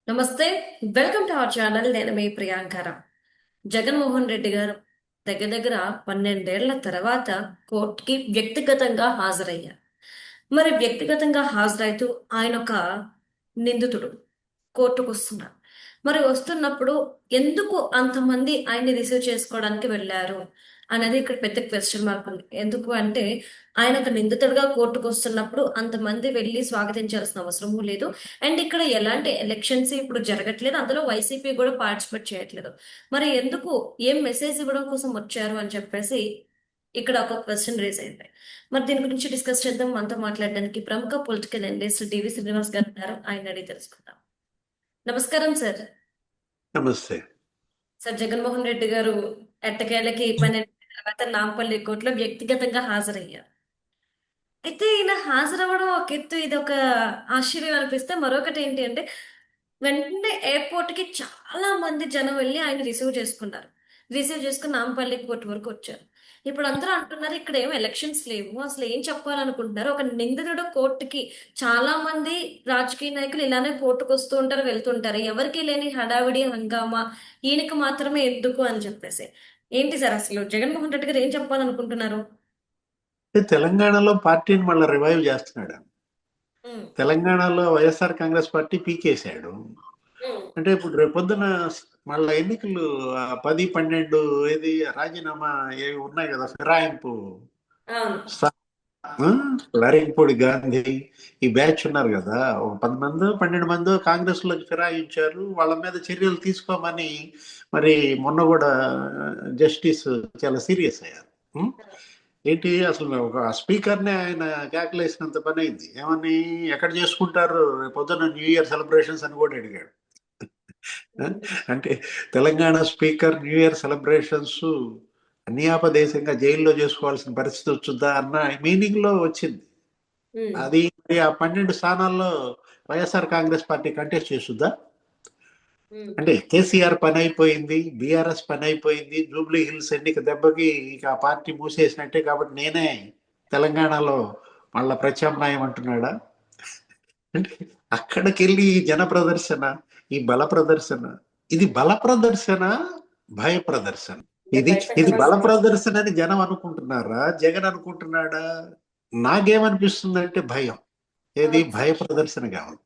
నమస్తే. Welcome to our channel. నేను మీ ప్రియాంకర. జగన్మోహన్ రెడ్డి గారు దగ్గర దగ్గర 12 ఏళ్ల తర్వాత కోర్టుకి వ్యక్తిగతంగా హాజరయ్యారు. మరి వ్యక్తిగతంగా హాజరైతూ ఆయన ఒక నిందితుడు కోర్టుకు వస్తున్నారు. మరి వస్తున్నప్పుడు ఎందుకు అంతమంది ఆయన్ని రిసీవ్ చేసుకోవడానికి వెళ్ళారు అనేది ఇక్కడ పెద్ద క్వశ్చన్ మార్క్ ఉంది. ఎందుకు అంటే ఆయన ఒక నిందితుడిగా కోర్టుకు వస్తున్నప్పుడు అంతమంది వెళ్ళి స్వాగతించాల్సిన అవసరమూ లేదు. అండ్ ఇక్కడ ఎలాంటి ఎలక్షన్స్ ఇప్పుడు జరగట్లేదు, అందులో వైసీపీ కూడా పార్టిసిపేట్ చేయట్లేదు. మరి ఎందుకు, ఏం మెసేజ్ ఇవ్వడం కోసం వచ్చారు అని చెప్పేసి ఇక్కడ ఒక క్వశ్చన్ రేజ్ అయింది. మరి దీని గురించి డిస్కస్ చేద్దాం. మనతో మాట్లాడడానికి ప్రముఖ పొలిటికల్ అనలిస్ట్ డివి శ్రీనివాస్ గారు ఉన్నారు. ఆయన అడిగి తెలుసుకుందాం. నమస్కారం సార్. నమస్తే. సార్, జగన్మోహన్ రెడ్డి గారు ఎట్టకేలకి 12 తర్వాత నాంపల్లి కోర్టులో వ్యక్తిగతంగా హాజరయ్యారు. అయితే ఈయన హాజరవ్వడం ఒక ఎత్తు, ఇది ఒక ఆశ్చర్యం అనిపిస్తే, మరొకటి ఏంటి అంటే వెంటనే ఎయిర్పోర్ట్ కి చాలా మంది జనం వెళ్ళి ఆయన రిసీవ్ చేసుకున్నారు. రిసీవ్ చేసుకుని నాంపల్లి కోర్టు వరకు వచ్చారు. ఇప్పుడు అందరూ అంటున్నారు ఇక్కడ ఏం ఎలక్షన్స్ లేవు, అసలు ఏం చెప్పాలనుకుంటున్నారు. ఒక నిందితుడు కోర్టుకి, చాలా మంది రాజకీయ నాయకులు ఇలానే కోర్టుకు వస్తూ ఉంటారు, వెళ్తుంటారు, ఎవరికి లేని హడావిడి హంగామా ఈయనకి మాత్రమే ఎందుకు అని చెప్పేసి. ఏంటి సార్, అసలు జగన్మోహన్ రెడ్డి గారు ఏం చెప్పాలనుకుంటున్నారు? తెలంగాణలో పార్టీని మళ్ళీ రివైవ్ చేస్తున్నాడు. ఉమ్, తెలంగాణలో వైఎస్ఆర్ కాంగ్రెస్ పార్టీ పీకేశాడు. ఉమ్, అంటే ఇప్పుడు రేపొద్దున మళ్ళా ఎన్నికలు 10, 12 ఏది రాజీనామా ఏవి ఉన్నాయి కదా, ఫిరాయింపు. అవును. ఆ, లరింపూడి గాంధీ ఈ బ్యాచ్ ఉన్నారు కదా, ఒక 10 మందో 12 మందో కాంగ్రెస్ లోకి ఫిరాయించారు. వాళ్ళ మీద చర్యలు తీసుకోమని మరి మొన్న కూడా జస్టిస్ చాలా సీరియస్ అయ్యారు. ఉం? ఏంటి అసలు ఒక స్పీకర్నే ఆయన కేకలేసినంత పని అయింది. ఏమని, ఎక్కడ చేసుకుంటారు పొద్దున్న న్యూ ఇయర్ సెలబ్రేషన్స్ అని కూడా అడిగాడు. ఆ? అంటే Telangana speaker new year celebrations అన్యాపదేశంగా జైల్లో చేసుకోవాల్సిన పరిస్థితి వచ్చుద్దా అన్న మీనింగ్ లో వచ్చింది. ఉమ్, అది ఆ 12 స్థానాల్లో వైఎస్ఆర్ కాంగ్రెస్ పార్టీ కంటెస్ట్ చేస్తుందా? ఉమ్. అంటే కేసీఆర్ పని అయిపోయింది, బీఆర్ఎస్ పని అయిపోయింది, జూబ్లీ హిల్స్ ఎన్నిక దెబ్బకి ఇక ఆ పార్టీ మూసేసినట్టే, కాబట్టి నేనే తెలంగాణలో మళ్ళా ప్రత్యామ్నాయం అంటున్నాడా? అంటే అక్కడికి వెళ్ళి ఈ జన ప్రదర్శన, ఈ బల ప్రదర్శన, ఇది బల ప్రదర్శన, భయ ప్రదర్శన. అంటే ఇది ఇది బల భయపెట్టడం. ప్రదర్శన అని జనం అనుకుంటున్నారా, జగన్ అనుకుంటున్నాడా? నాకేమనిపిస్తుందంటే భయం. ఏది భయ ప్రదర్శన కావాలి.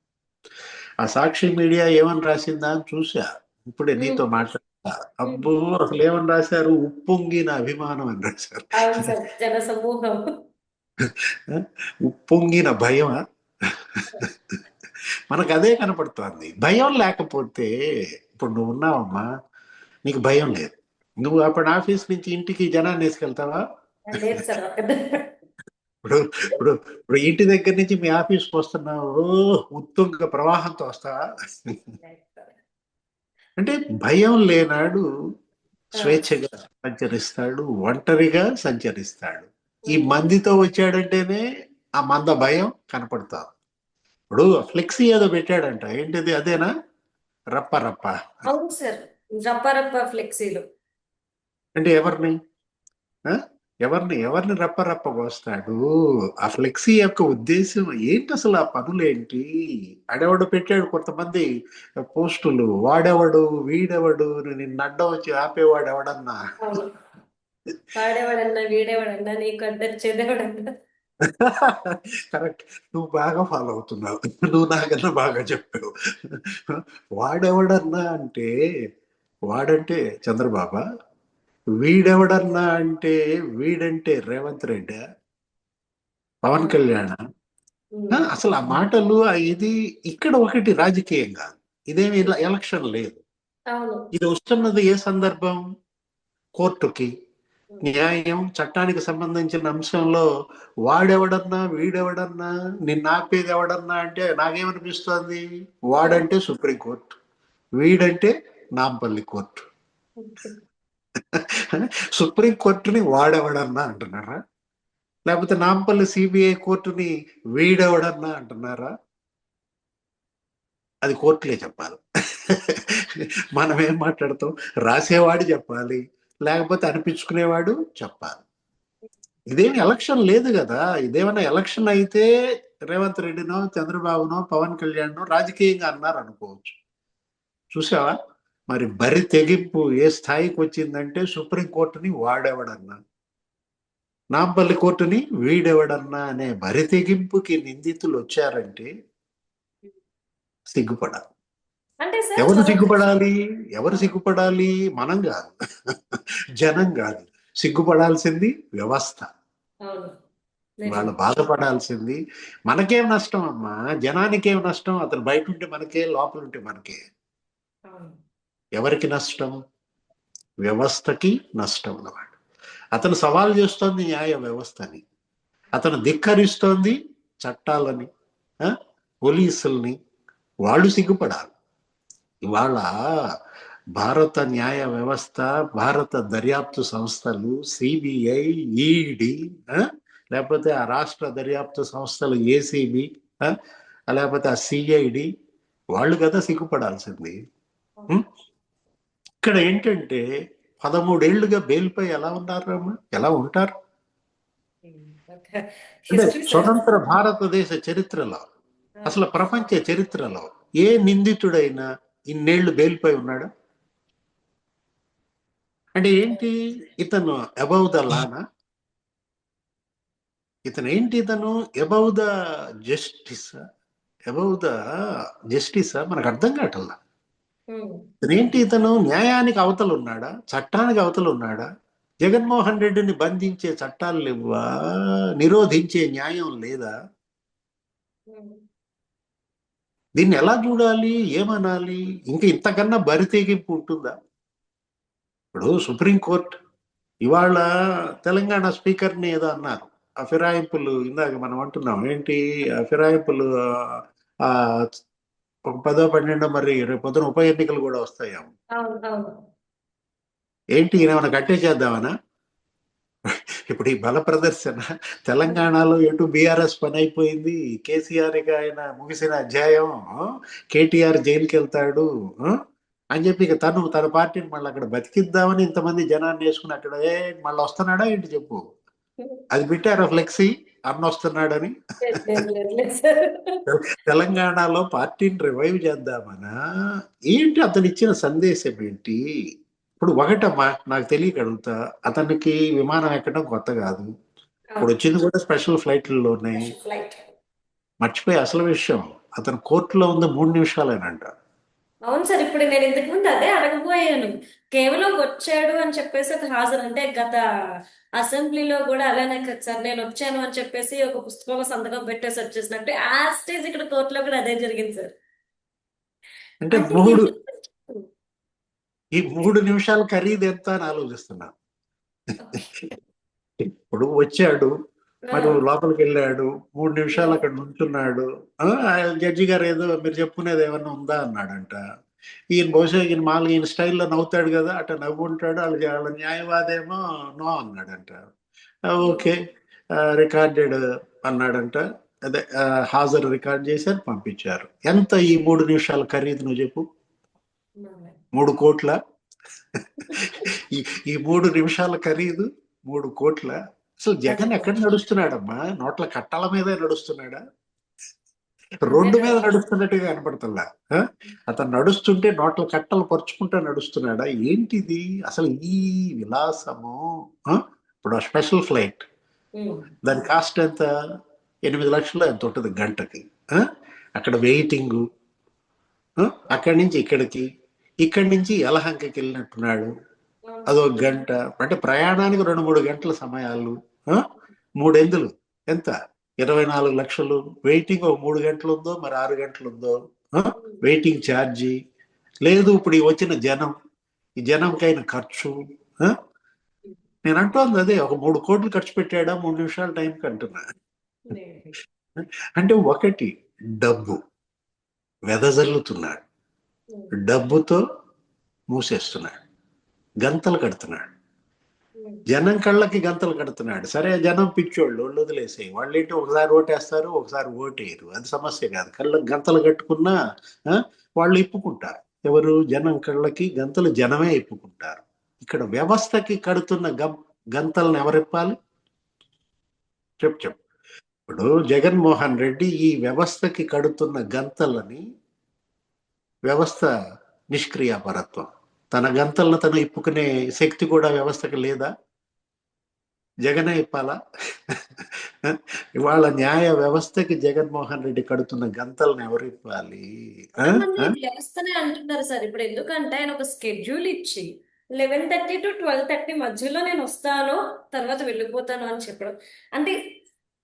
ఆ సాక్షి మీడియా ఏమని రాసిందా అని చూసా, ఇప్పుడే నీతో మాట్లాడతా. అబ్బో, అసలు ఏమని రాశారు, ఉప్పొంగిన అభిమానం అని రాశారు. అవును సార్, జన సమూహం. ఉప్పొంగిన భయమా? మనకు అదే కనపడుతోంది. భయం లేకపోతే, ఇప్పుడు నువ్వు ఉన్నావమ్మా, నీకు భయం లేదు, నువ్వు అప్పుడు ఆఫీస్ నుంచి ఇంటికి జనాన్ని వేసుకెళ్తావా? లేదు సార్, ఇప్పుడు ఇప్పుడు ఇప్పుడు ఇంటి దగ్గర నుంచి మీ ఆఫీస్కి వస్తున్నావు, ఉత్తుంగ ప్రవాహంతో వస్తావా? అంటే భయం లేనాడు స్వేచ్ఛగా సంచరిస్తాడు, ఒంటరిగా సంచరిస్తాడు. ఈ మందితో వచ్చాడంటేనే ఆ మంద భయం కనపడతాం. ఇప్పుడు ఫ్లెక్సీ ఏదో పెట్టాడంట, ఏంటిది అదేనా? రప్ప రప్ప. అవును సార్. రప్ప ఫ్లెక్సీలు. అంటే ఎవరిని, ఆ? ఎవరిని ఎవరిని రప్ప రప్ప పోస్తాడు? ఆ ఫ్లెక్సీ యొక్క ఉద్దేశం ఏంటి, అసలు ఆ పనులేంటి? ఆడెవడు పెట్టాడు కొంతమంది పోస్టులు, వాడెవడు వీడెవడు, నిన్ను అడ్డం వచ్చి ఆపేవాడు ఎవడన్నా? అవును. వాడేవాడన్నా వీడేవాడన్నా నీకు అడ్డొచ్చేదేవాడన్నా. కరెక్ట్. నువ్వు బాగా ఫాలో అవుతున్నావు, నువ్వు నాకన్నా బాగా చెప్పావు. వాడెవడన్నా అంటే, వాడంటే చంద్రబాబా, వీడెవడన్నా అంటే వీడంటే రేవంత్ రెడ్డి, పవన్ కళ్యాణ్. అసలు ఆ మాటలు ఇది ఇక్కడ ఒకటి రాజకీయం కాదు, ఇదేమి ఎలక్షన్ లేదు. అవును. ఇది వస్తున్నది ఏ సందర్భం? కోర్టుకి. న్యాయం చట్టానికి సంబంధించిన అంశంలో వాడెవడన్నా వీడెవడన్నా నిన్ను ఆపేది ఎవడన్నా అంటే నాకేమనిపిస్తోంది, వాడంటే సుప్రీంకోర్టు, వీడంటే నాంపల్లి కోర్టు. సుప్రీంకోర్టుని వాడెవడన్నా అంటున్నారా? లేకపోతే నాంపల్లి సిబిఐ కోర్టుని వీడెవడన్నా అంటున్నారా? అది కోర్టులే చెప్పాలి. మనం ఏం మాట్లాడతాం, రాసేవాడు చెప్పాలి, లేకపోతే అనిపించుకునేవాడు చెప్పాలి. ఇదేమి ఎలక్షన్ లేదు కదా. ఇదేమన్నా ఎలక్షన్ అయితే రేవంత్ రెడ్డినో చంద్రబాబునో పవన్ కళ్యాణ్నో రాజకీయంగా అన్నారు అనుకోవచ్చు. చూసావా? మరి బరి తెగింపు ఏ స్థాయికి వచ్చిందంటే సుప్రీంకోర్టుని వాడేవాడన్నా, నాంపల్లి కోర్టుని వీడెవడన్నా అనే బరి తెగింపుకి నిందితులు వచ్చారంటే సిగ్గుపడాలి. అంటే సార్ ఎవరు మరొక సిగ్గుపడాలి? ఎవరు సిగ్గుపడాలి? మనం కాదు, జనం కాదు. సిగ్గుపడాల్సింది వ్యవస్థ. అవును వాళ్ళు నిజం. బాధపడాల్సింది. మనకేం నష్టం అమ్మా? జనానికేం నష్టం? అతను బయట ఉంటే మనకే, లోపల ఉంటే మనకే. అవును. ఎవరికి నష్టం? వ్యవస్థకి నష్టం అన్నమాట. అతను సవాల్ చేస్తోంది న్యాయ వ్యవస్థని, అతను ధిక్కరిస్తోంది చట్టాలని, ఆ, పోలీసుల్ని. వాళ్ళు సిగ్గుపడాలి. ఇవాళ భారత న్యాయ వ్యవస్థ, భారత దర్యాప్తు సంస్థలు, సిబిఐ, ఈడి, లేకపోతే ఆ రాష్ట్ర దర్యాప్తు సంస్థలు ఏసీబీ, లేకపోతే ఆ సిఐడి, వాళ్ళు కదా సిగ్గుపడాల్సింది. ఉం? ఇక్కడ ఏంటంటే 13 ఏళ్లుగా బెయిల్పై ఎలా ఉన్నారమ్మా? ఎలా ఉంటారు? ఒక అంటే హిస్టరీ సార్. స్వతంత్ర భారతదేశ చరిత్రలో, అసలు ప్రపంచ చరిత్రలో ఏ నిందితుడైనా ఇన్నేళ్లు బెయిల్పై ఉన్నాడా? అంటే ఏంటి? ఇతను అబౌవ్ ద లానా? ఇతను ఏంటి? ఇతను above the justice, above the justice మనకు అర్థం కావట్లా. ఇతనేంటి? ఇతను న్యాయానికి అవతల ఉన్నాడా? చట్టానికి అవతల ఉన్నాడా? జగన్మోహన్ రెడ్డిని బంధించే చట్టాలు లేవా? నిరోధించే న్యాయం లేదా? దీన్ని ఎలా చూడాలి? ఏమనాలి? ఇంకా ఇంతకన్నా బరితెగింపు ఉంటుందా? ఇప్పుడు సుప్రీంకోర్టు ఇవాళ తెలంగాణ స్పీకర్ని ఏదో అన్నారు. ఆ ఫిరాయింపులు ఇందాక మనం అంటున్నాం ఏంటి? ఆ ఫిరాయింపులు ఆ, ఒక 10 12 మరి రేపు పొద్దున ఉప ఎన్నికలు కూడా వస్తాయేమో. అవును అవును. ఏంటి ఈయన ఏమైనా కట్టేసేద్దామనా? ఇప్పుడు ఈ బల ప్రదర్శన తెలంగాణలో ఎటు బీఆర్ఎస్ పని అయిపోయింది. కేసీఆర్ ఇక ఆయన ముగిసిన అధ్యాయం. కేటీఆర్ జైలుకి వెళ్తాడు, అని చెప్పి ఇక తన పార్టీని మళ్ళీ అక్కడ బతికిద్దామని ఇంతమంది జనాన్ని వేసుకుని అక్కడ మళ్ళీ వస్తున్నాడా ఏంటి చెప్పు? అది పెట్టారు ఫ్లెక్సీ, అన్న వస్తున్నాడని. లేదు లేదు లేదు సార్. తెలంగాణలో పార్టీని రివైవ్ చేద్దామనా ఏంటి? అతను ఇచ్చిన సందేశం ఏంటి? ఇప్పుడు ఒకటమ్మా, నాకు తెలియక అడుగుతా, అతనికి విమానం ఎక్కడం కొత్త కాదు. ఇప్పుడు అవును. వచ్చింది కూడా స్పెషల్ ఫ్లైట్లలోనే. ఫ్లైట్. మర్చిపోయి అసలు విషయం, అతను కోర్టులో ఉంది 3 నిమిషాలేనంట. అవును సార్, ఇప్పుడు నేను ఇంతకు ముందు అదే అడగబోయాను. కేవలం వచ్చాడు అని చెప్పేసి ఒక హాజరు, అంటే గత అసెంబ్లీలో కూడా అలానే కదా సార్, నేను వచ్చాను అని చెప్పేసి ఒక పుస్తకంలో సంతకం పెట్టేసి వచ్చేసినట్టు ఆ స్టేజ్ ఇక్కడ కోర్టులో కూడా అదే జరిగింది సార్. అంటే అంటే మూడు ఎందుకు? ఈ 3 నిమిషాల ఖరీదు ఎంత అని ఆలోచిస్తున్నా. ఇప్పుడు వచ్చాడు, మరి లోపలికి వెళ్ళాడు, 3 నిమిషాలు అక్కడ నుంచున్నాడు. జడ్జి గారు ఏదో మీరు చెప్పుకునేది ఏమన్నా ఉందా అన్నాడంట. ఈయన బహుశా ఈయన మామూలుగా ఈయన స్టైల్లో నవ్వుతాడు కదా, అట్లా నవ్వుంటాడు. వాళ్ళ న్యాయవాదేమో నో అన్నాడంట. ఓకే, రికార్డెడ్ అన్నాడంట. అదే హాజరు రికార్డ్ చేశారు, పంపించారు. ఎంత ఈ 3 నిమిషాల ఖరీదు నువ్వు చెప్పు? 3 కోట్ల. ఈ ఈ 3 నిమిషాల ఖరీదు 3 కోట్ల. అసలు జగన్ ఎక్కడ నడుస్తున్నాడమ్మా? నోట్ల కట్టాల మీదే నడుస్తున్నాడా? రోడ్డు మీద నడుస్తున్నట్టుగా కనపడుతుందా? ఆ? అతను నడుస్తుంటే నోట్ల కట్టలు పరుచుకుంటూ నడుస్తున్నాడా? ఏంటిది అసలు ఈ విలాసము? ఆ? ఇప్పుడు ఆ స్పెషల్ ఫ్లైట్, దాని కాస్ట్ ఎంత? 8 లక్షలు ఎంత ఉంటుంది గంటకి? ఆ? అక్కడ వెయిటింగ్, అక్కడి నుంచి ఇక్కడికి, ఇక్కడి నుంచి యలహంకకి వెళ్ళినట్టున్నాడు, అదొక గంట. అంటే ప్రయాణానికి 2 3 గంటల సమయాలు. ఆ? 3 ఎందులు ఎంత? 24 లక్షలు. వెయిటింగ్ ఒక 3 గంటలు ఉందో మరి 6 గంటలు ఉందో, వెయిటింగ్ ఛార్జీ లేదు. ఇప్పుడు ఈ వచ్చిన జనం, ఈ జనంకైన ఖర్చు. ఆ? నేను అంటోంది అదే, ఒక 3 కోట్లు ఖర్చు పెట్టాడా 3 నిమిషాల టైంకి అంటున్నా. అంటే ఒకటి, డబ్బు వెదజల్లుతున్నాడు, డబ్బుతో మూసేస్తున్నాడు, గంతలు కడుతున్నాడు, జనం కళ్ళకి గంతలు కడుతున్నాడు. సరే, జనం పిచ్చోళ్ళు, వాళ్ళు వదిలేసేయి. వాళ్ళు ఏంటి, ఒకసారి ఓటేస్తారు, ఒకసారి ఓటేయరు, అది సమస్య కాదు. కళ్ళకి గంతలు కట్టుకున్నా ఆ, వాళ్ళు ఇప్పుకుంటారు. ఎవరు? జనం కళ్ళకి గంతలు జనమే ఇప్పుకుంటారు. ఇక్కడ వ్యవస్థకి కడుతున్న గంతలను ఎవరిప్పాలి? చెప్పు. ఇప్పుడు జగన్మోహన్ రెడ్డి ఈ వ్యవస్థకి కడుతున్న గంతలని వ్యవస్థ నిష్క్రియాపరత్వం. తన గంతలను తను ఇప్పుకునే శక్తి కూడా వ్యవస్థకి లేదా? జగనే ఇప్పాలా? ఇవాళ న్యాయ వ్యవస్థకి జగన్మోహన్ రెడ్డి కడుతున్న గంతలను ఎవరు ఇప్పాలి? ఆ? కొంతమంది ఆ? వ్యవస్థనే అంటున్నారు సార్. ఇప్పుడు ఎందుకంటే ఆయన ఒక స్కెడ్యూల్ ఇచ్చి 11:30 టు 12:30 మధ్యలో నేను వస్తాను, తర్వాత వెళ్ళిపోతాను అని చెప్పడం అంటే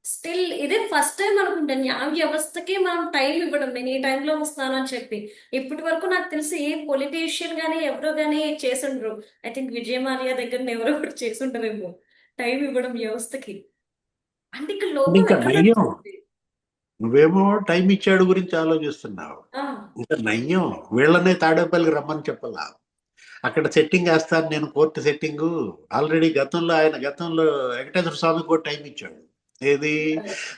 స్టిల్ ఇదే ఫస్ట్ టైం అనుకుంటా న్యాయ వ్యవస్థకి మనం టైం ఇవ్వడం. నేను ఈ టైంలో వస్తాను అని చెప్పి ఇప్పటి వరకు నాకు తెలిసి ఏ పొలిటీషియన్ గానీ ఎవరో గానీ చేసుండ్రు. ఐ థింక్ విజయమాల్యా దగ్గర ఎవరో ఒకటి చేసుంటారేమో టైం ఇవ్వడం వ్యవస్థకి. అంటే ఇక్కడ లోపం ఇంకా ఎక్కడ నయ్యం, నడుస్తుంది? నువ్వేమో టైం ఇచ్చాడు గురించి ఆలోచిస్తున్నావు. ఆ, ఇంకా నయ్యం, వీళ్ళనే తాడేపల్లికి రమ్మని చెప్పాలా? అక్కడ సెట్టింగ్ వేస్తాను నేను, కోర్టు సెట్టింగ్. ఆల్రెడీ గతంలో వెంకటేశ్వర స్వామికి కూడా టైం ఇచ్చాడు. ఏది?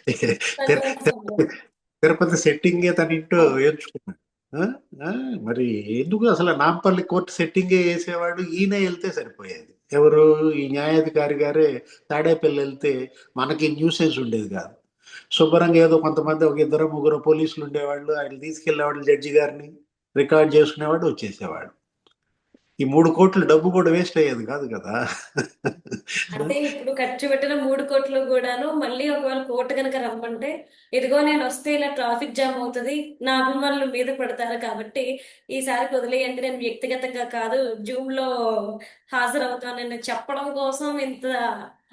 తిరు- సంక్రాంతి సమయంలో. తిరుపతి తిరుపతి సెట్టింగే తన ఇంటో అవును. వేయించుకున్నాడు. ఆ? ఆ? మరి ఎందుకు అసలు నాంపల్లి కోర్టు సెట్టింగే వేసేవాడు, ఈయన వెళ్తే సరిపోయేది. ఎవరు? ఈ న్యాయాధికారి గారే తాడేపల్లి వెళ్తే మనకి న్యూసెన్స్ ఉండేది కాదు. శుభ్రంగా ఏదో కొంతమంది ఒక ఇద్దరు ముగ్గురు పోలీసులు ఉండేవాళ్ళు, ఆయన తీసుకెళ్లేవాళ్ళు, జడ్జి గారిని రికార్డ్ చేసుకునేవాడు, వచ్చేసేవాడు. ఈ 3 కోట్లు డబ్బు కూడా వేస్ట్ అయ్యేది కాదు కదా. అంటే ఇప్పుడు ఖర్చు పెట్టిన 3 కోట్లు కూడాను మళ్ళీ ఒకవేళ కోర్టు కనుక రమ్మంటే, ఇదిగో నేను వస్తే ఇలా ట్రాఫిక్ జామ్ అవుతుంది, నా అభిమానులు మీద పడతారు కాబట్టి ఈసారికి వదిలేయండి, నేను వ్యక్తిగతంగా కాదు జూమ్ లో హాజరవుతానని చెప్పడం కోసం ఇంత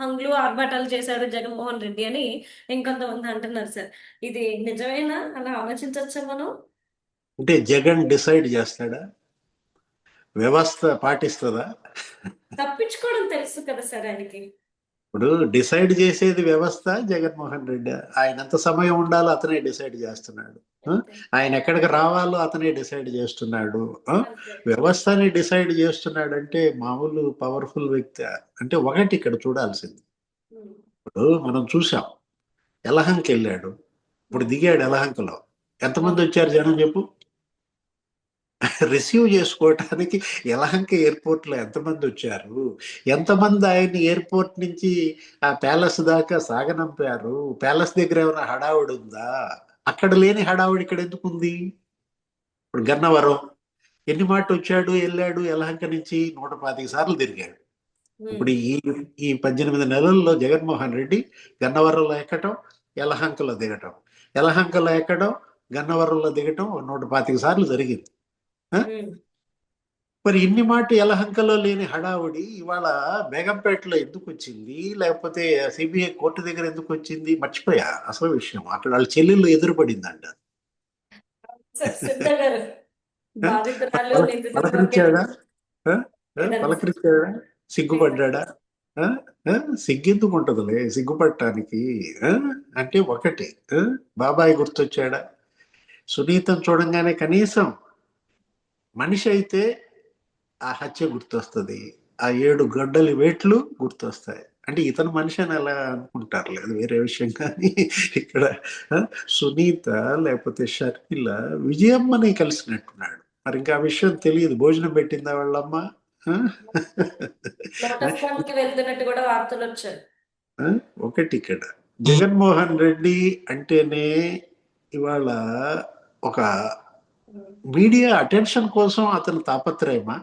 హంగులు ఆర్భాటాలు చేశాడు జగన్మోహన్ రెడ్డి అని ఇంకొంతమంది అంటున్నారు సార్. ఇది నిజమేనా? అలా ఆలోచించవచ్చా మనం? అంటే జగన్ డిసైడ్ చేస్తాడా? వ్యవస్థ పాటిస్తుందా? తప్పించుకోవడం తెలుసు కదా సార్ ఆయనకి. ఇప్పుడు డిసైడ్ చేసేది వ్యవస్థ, జగన్మోహన్ రెడ్డి. ఆయన ఎంత సమయం ఉండాలో అతనే డిసైడ్ చేస్తున్నాడు. ఆ? అంతే. ఆయన ఎక్కడికి రావాలో అతనే డిసైడ్ చేస్తున్నాడు. ఆ? అంతే. వ్యవస్థని డిసైడ్ చేస్తున్నాడంటే మామూలు పవర్ఫుల్ వ్యక్తి. అంటే ఒకటి ఇక్కడ చూడాల్సింది, ఉమ్. ఇప్పుడు మనం చూసాం, యలహంకి వెళ్ళాడు, ఇప్పుడు ఉమ్. దిగాడు యలహంకలో. ఎంతమంది అవును. వచ్చారు జనం చెప్పు? రిసీవ్ చేసుకోవటానికి యలహంక ఎయిర్పోర్ట్ లో ఎంతమంది వచ్చారు? ఎంతమంది ఆయన్ని ఎయిర్పోర్ట్ నుంచి ఆ ప్యాలెస్ దాకా సాగనంపారు? ప్యాలెస్ దగ్గర ఏమైనా హడావుడి ఉందా? అక్కడ లేని హడావుడి ఇక్కడ ఎందుకు ఉంది? ఇప్పుడు గన్నవరం ఎన్ని మాట వచ్చాడు, వెళ్ళాడు యలహంక నుంచి? 125 సార్లు తిరిగాడు. ఉమ్. ఇప్పుడు ఈ 18 నెలల్లో జగన్మోహన్ రెడ్డి గన్నవరంలో ఎక్కటం, యలహంకలో దిగటం, యలహంకలో ఎక్కడం, గన్నవరంలో దిగటం 125 సార్లు జరిగింది. ఆ? ఉమ్. మరి ఇన్ని మాట యలహంకలో లేని హడావుడి ఇవాళ బేగంపేటలో ఎందుకు వచ్చింది? లేకపోతే సిబిఐ కోర్టు దగ్గర ఎందుకు వచ్చింది? మర్చిపోయా అసలు విషయం. అక్కడ వాళ్ళ చెల్లెళ్ళు ఎదురుపడిందంట. సిద్ధ గారు ఆ? బాధితురాలు పలక నిందితుల వరకే పలకరించాడా? ఆ? ఆ? లేదండి సార్. పలకరించాడా? లేదండి. సిగ్గుపడ్డాడా? ఆ? ఆ? సిగ్గెందుకు ఉంటదిలే సిగ్గుపడటానికి. ఆ? అంటే ఒకటి, ఆ? బాబాయ్ గుర్తొచ్చాడా? సునీతం చూడంగానే కనీసం మనిషి అయితే ఆ హత్య గుర్తొస్తుంది, ఆ 7 గడ్డలి వేట్లు గుర్తొస్తాయి. అంటే ఇతను మనిషి అని ఎలా అనుకుంటారు, లేదు వేరే విషయం. కానీ ఇక్కడ ఆ, సునీత లేకపోతే షర్మిల విజయమ్మని కలిసినట్టున్నాడు. మరి ఇంకా ఆ విషయం తెలియదు. భోజనం పెట్టిందా వాళ్ళమ్మ? ఆ? లోటస్ పాండ్ కి వెళ్తున్నట్టు కూడా వార్తలు వచ్చాయి. ఆ? ఒకటి ఇక్కడ జగన్మోహన్ రెడ్డి అంటేనే ఇవాళ ఒక మీడియా అటెన్షన్ కోసం అతను తాపత్రయమా?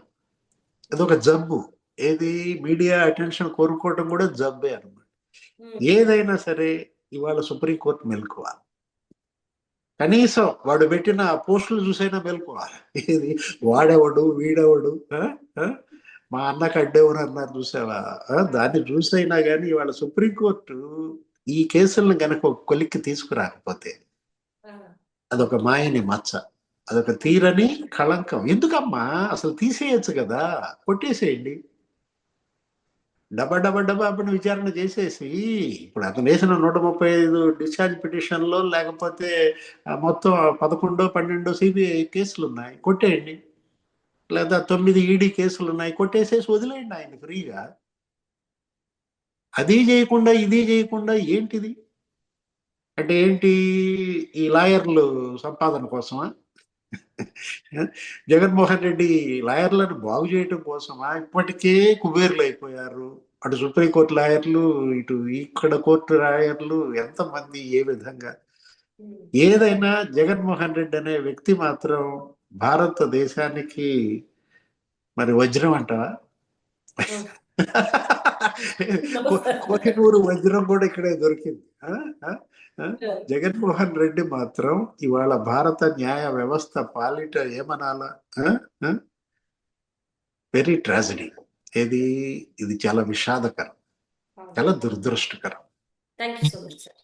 అదొక జబ్బు. ఏది? మీడియా అటెన్షన్ కోరుకోవటం కూడా జబ్బే అనమాట. ఉమ్. ఏదైనా సరే ఇవాళ సుప్రీంకోర్టు మెలకువ, కనీసం వాడు పెట్టిన ఆ పోస్టులు చూసైనా మెలకువాలి. ఏది? వాడెవడు వీడెవడు, ఆ? ఆ? మా అన్నకు అడ్డేవరు అన్నారు చూసావా? దాన్ని చూసైనా కానీ ఇవాళ సుప్రీంకోర్టు ఈ కేసులను గనక ఒక కొలిక్కి తీసుకురాకపోతే ఆ. అదొక మాయని మచ్చ, అదొక తీరని కళంకం. ఎందుకమ్మా? అసలు తీసేయచ్చు కదా, కొట్టేసేయండి. డబ్బా డబ్బా డబ్బా అప్పుడు విచారణ చేసేసి, ఇప్పుడు అతను వేసిన 135 డిశ్చార్జ్ పిటిషన్లో లేకపోతే మొత్తం 11 12 సిబిఐ కేసులు ఉన్నాయి, కొట్టేయండి. లేదా 9 ఈడీ కేసులు ఉన్నాయి, కొట్టేసేసి వదిలేయండి ఆయన ఫ్రీగా. అది చేయకుండా ఇది చేయకుండా ఏంటిది? అంటే ఏంటి? ఈ లాయర్లు సంపాదన కోసమా? జగన్మోహన్ రెడ్డి లాయర్లను బాగు చేయటం కోసమా? ఇప్పటికే కుబేర్లు అయిపోయారు. అటు సుప్రీంకోర్టు లాయర్లు, ఇటు ఇక్కడ కోర్టు లాయర్లు, ఎంతమంది ఏ విధంగా. ఉమ్. ఏదైనా జగన్మోహన్ రెడ్డి అనే వ్యక్తి మాత్రం భారతదేశానికి మరి వజ్రం అంటావా? కోహినూరు వజ్రం కూడా ఇక్కడే దొరికింది. జగన్మోహన్ రెడ్డి మాత్రం ఇవాళ భారత న్యాయ వ్యవస్థ పాలిట ఏమనాలా? Very tragedy. ఇది చాలా విషాదకరం, చాలా దురదృష్టకరం. Thank you so much sir.